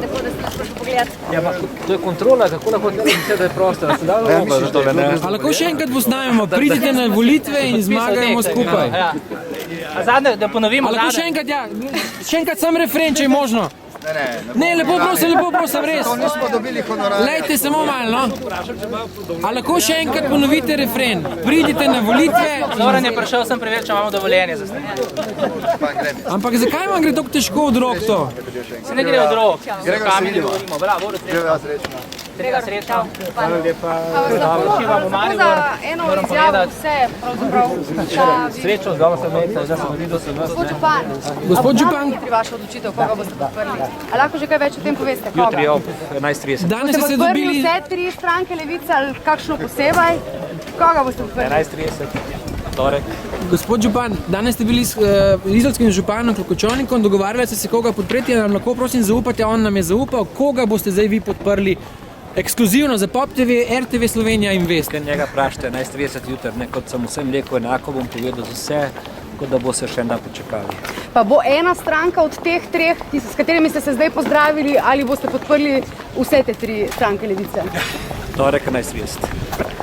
Lepo, da ste nas prišli pogledati. Ja, pa to je kontrola, kako lahko mislite, da je prosto, da se da roba za tole, ne? A lahko še enkrat posnamemo, pridite na volitve in zmagajmo skupaj. A zadnje, da ponovimo A lahko še enkrat, ja, še enkrat sam refren, če je možno. Ne, lepo prosim, res. Nismo dobili honorarja. Lejte samo malo, no. A lahko še enkrat ponovite refren, pridite na volitve. Zoran je prišel sem preveriti, če imamo dovoljenje za snemanje. Ampak zakaj vam gre tako težko od rok to? Se ne gre od rok. Grega se vidimo. Bravo, Grega srečno. Tega sreča. Hvala lepa. Tako za eno izjavo vse, pravzaprav. Srečo, zelo sem imel, da sem videl sem vas. Gospod Župan, Gospod Župan. pri vašo odločitev, koga boste podprli? A lahko že kaj več o tem poveste? Koga? Jutri ob 11:30. Danes Boste ste se podprli dobili... vse tri stranke Levice ali kakšno posebej? Koga boste podprli? 11:30, torek. Gospod Župan, danes ste bili s izolskim županom Klokočovnikom, dogovarjali ste se koga podpreti, nam lahko prosim zaupate, on nam je zaupal, koga boste zdaj vi podprli ekskluzivno za Pop TV, RTV Slovenija in Vest. Njega vprašajte 11:30 jutri, ne, kot sem vsem rekel, enako bom povedal za vse, kot da bo se še en dan počakali. Pa bo ena stranka od teh treh, s katerimi ste se zdaj pozdravili, ali boste podprli vse te tri stranke Levice? Torek 11:30.